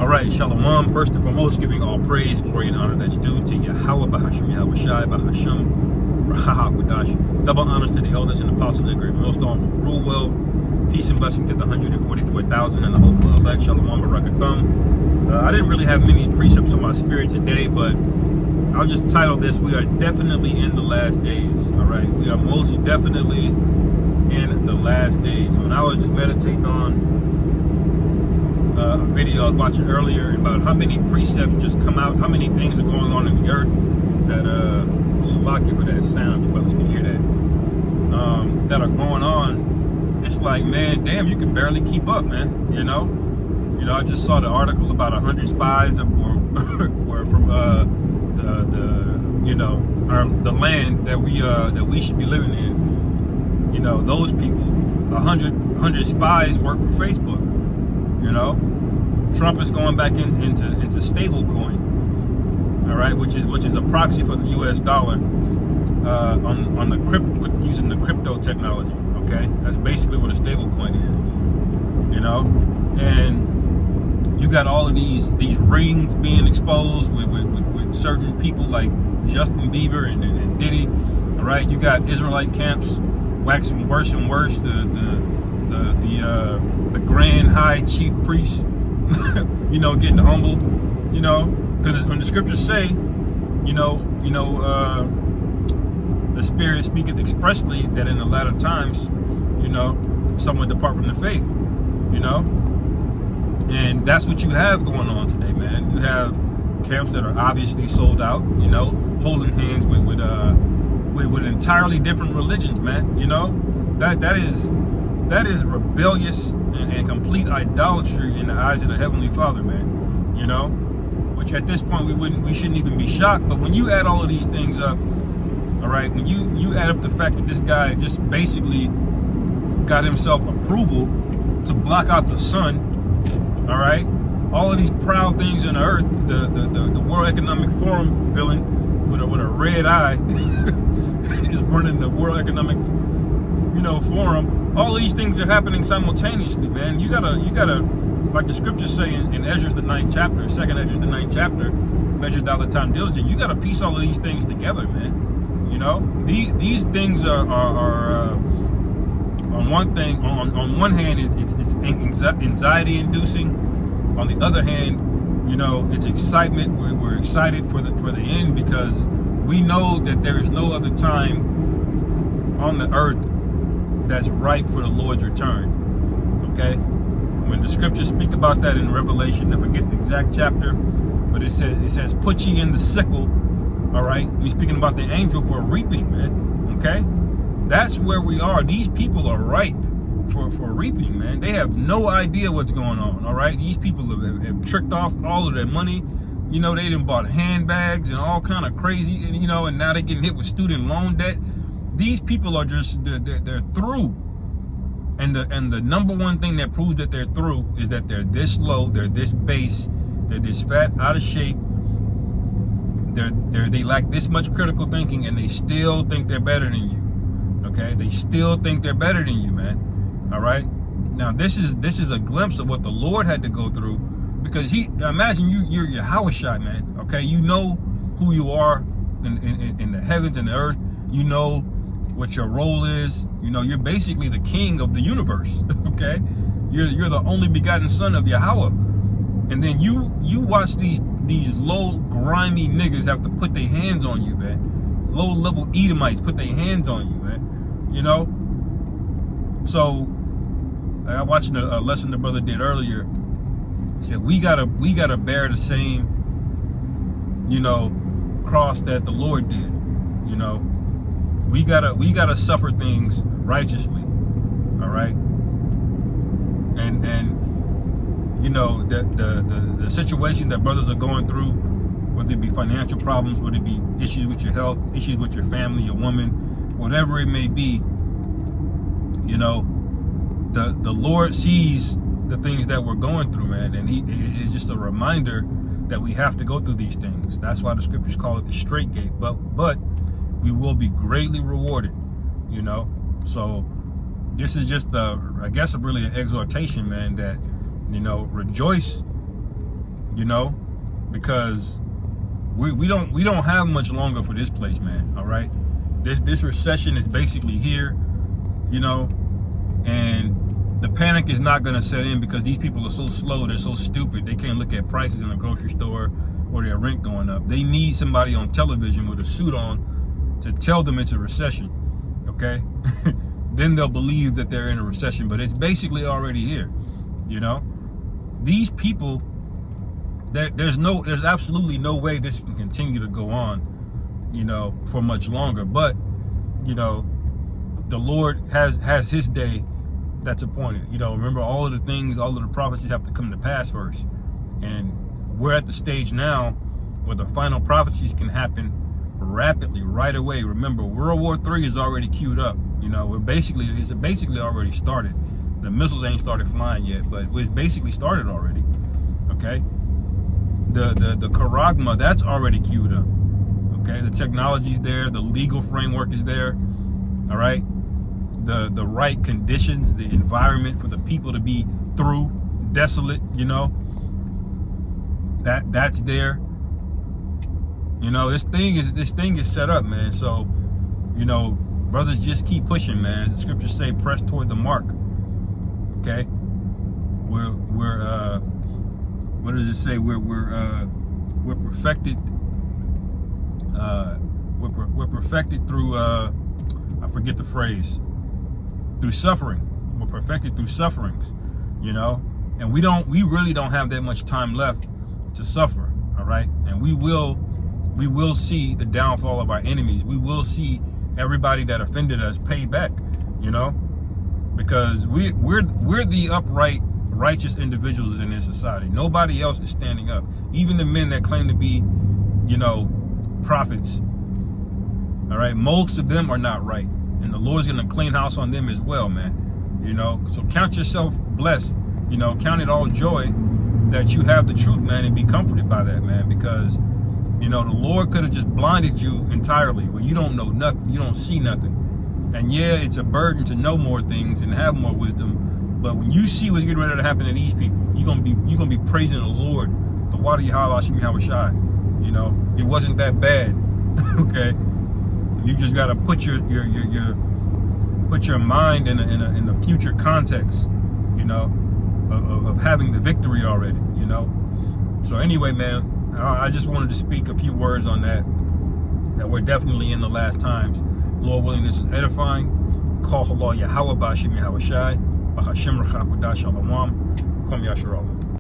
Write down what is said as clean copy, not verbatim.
All right, Shalom. First and foremost, giving all praise, glory, and honor that's due to Yahweh, Bahasham, Yahweh Shai, Bahasham, Raha, Wadash. Double honors to the elders and apostles and great millstone who rule well. Peace and blessing to the 144,000 and the hopeful elect. Shalom, Barakathum. I didn't really have many precepts on my spirit today, but I'll just title this, We Are Definitely in the Last Days. All right, we are most definitely in the last days. When I was just meditating on a video I was watching earlier about how many precepts just come out, how many things are going on in the earth that Salaki for that sound, you brothers can hear that, that are going on. It's like, man, damn, you can barely keep up, man. You know, I just saw the article about 100 spies that were from the land that we should be living in. You know, those people, 100 spies work for Facebook. You know, Trump is going back into stable coin, all right, which is a proxy for the U.S. dollar on the using the crypto technology. Okay, that's basically what a stable coin is. You know, and you got all of these rings being exposed with certain people like Justin Bieber and Diddy. All right, you got Israelite camps waxing worse and worse. The grand high chief priest, you know, getting humbled, you know, because when the scriptures say, the Spirit speaketh expressly that in the latter times, you know, some will depart from the faith, you know, and that's what you have going on today, man. You have camps that are obviously sold out, you know, holding hands with entirely different religions, man. You know, that is rebellious and complete idolatry in the eyes of the Heavenly Father, man. You know, which at this point we shouldn't even be shocked. But when you add all of these things up, all right, when you add up the fact that this guy just basically got himself approval to block out the sun, all right, all of these proud things in the earth, the World Economic Forum villain with a red eye is running the World Economic, Forum. All these things are happening simultaneously, man. You gotta, like the scriptures say in Ezra the 9th chapter, 2nd Ezra the 9th chapter, measure thou the time diligent. You gotta piece all of these things together, man. You know, these things are on one thing. On one hand, it's anxiety inducing. On the other hand, you know, it's excitement. We're excited for the end because we know that there is no other time on the earth that's ripe for the Lord's return. Okay, when the scriptures speak about that in Revelation, I forget the exact chapter, but it says put ye in the sickle. All right, we're speaking about the angel for reaping, man. Okay, that's where we are. These people are ripe for reaping, man. They have no idea what's going on. All right, these people have tricked off all of their money. You know, they done bought handbags and all kind of crazy, and and now they're getting hit with student loan debt. These people are just they're through, and the number one thing that proves that they're through is that they're this low, they're this base, they're this fat, out of shape. They lack this much critical thinking, and they still think they're better than you. Okay, they still think they're better than you, man. All right. Now this is a glimpse of what the Lord had to go through, because imagine you're Yahweh Shai, man. Okay, you know who you are in the heavens and the earth. You know what your role is. You know, you're basically the king of the universe. Okay, you're the only begotten son of Yahweh, and then you watch these low grimy niggas have to put their hands on you, man. Low level Edomites put their hands on you, man. You know. So I watched a lesson the brother did earlier. He said we gotta bear the same, cross that the Lord did. You know. We gotta suffer things righteously, all right. And the situation that brothers are going through, whether it be financial problems, whether it be issues with your health, issues with your family, your woman, whatever it may be, the Lord sees the things that we're going through, man, and it is just a reminder that we have to go through these things. That's why the scriptures call it the straight gate, but we will be greatly rewarded, so this is just really an exhortation, man, that rejoice you know, because we don't have much longer for this place, man. All right, this recession is basically here, you know, and the panic is not going to set in because these people are so slow. They're so stupid. They can't look at prices in the grocery store or their rent going up. They need somebody on television with a suit on to tell them it's a recession. Okay, then they'll believe that they're in a recession, but it's basically already here. You know, these people, there's absolutely no way this can continue to go on, you know, for much longer. But, you know, the Lord has his day that's appointed. You know, remember, all of the things, all of the prophecies have to come to pass first. And we're at the stage now where the final prophecies can happen rapidly, right away. Remember, World War III is already queued up. You know, it's basically already started. The missiles ain't started flying yet, but it's basically started already. Okay, the Charagma, that's already queued up. Okay, the technology's there, the legal framework is there. All right, the right conditions, the environment for the people to be through, desolate. You know, that's there. You know, this thing is set up, man. So, you know, brothers, just keep pushing, man. The scriptures say, press toward the mark. Okay, we're what does it say? We're perfected. We're perfected through I forget the phrase. Through suffering. We're perfected through sufferings. You know, and we really don't have that much time left to suffer. All right, and we will see the downfall of our enemies. We will see everybody that offended us pay back. You know. Because we're the upright, righteous individuals in this society. Nobody else is standing up. Even the men that claim to be, you know, prophets. All right, most of them are not right, and the Lord's gonna clean house on them as well, man. You know, so count yourself blessed. You know, count it all joy that you have the truth, man, and be comforted by that, man. Because, you know, the Lord could have just blinded you entirely, where you don't know nothing, you don't see nothing. And yeah, it's a burden to know more things and have more wisdom. But when you see what's getting ready to happen to these people, you're gonna be praising the Lord. The water Yahweh Hashem Yahweh Shai. You know, it wasn't that bad. Okay, you just gotta put your mind in a future context. You know, of having the victory already. You know. So anyway, man, I just wanted to speak a few words on that. That we're definitely in the last times. Lord willing, this is edifying. Call Allah Yahweh Ba'Hashem Yahweh Shai. Ba'Hashem Rachak W'Dah Shalom. Kom Yasharallah.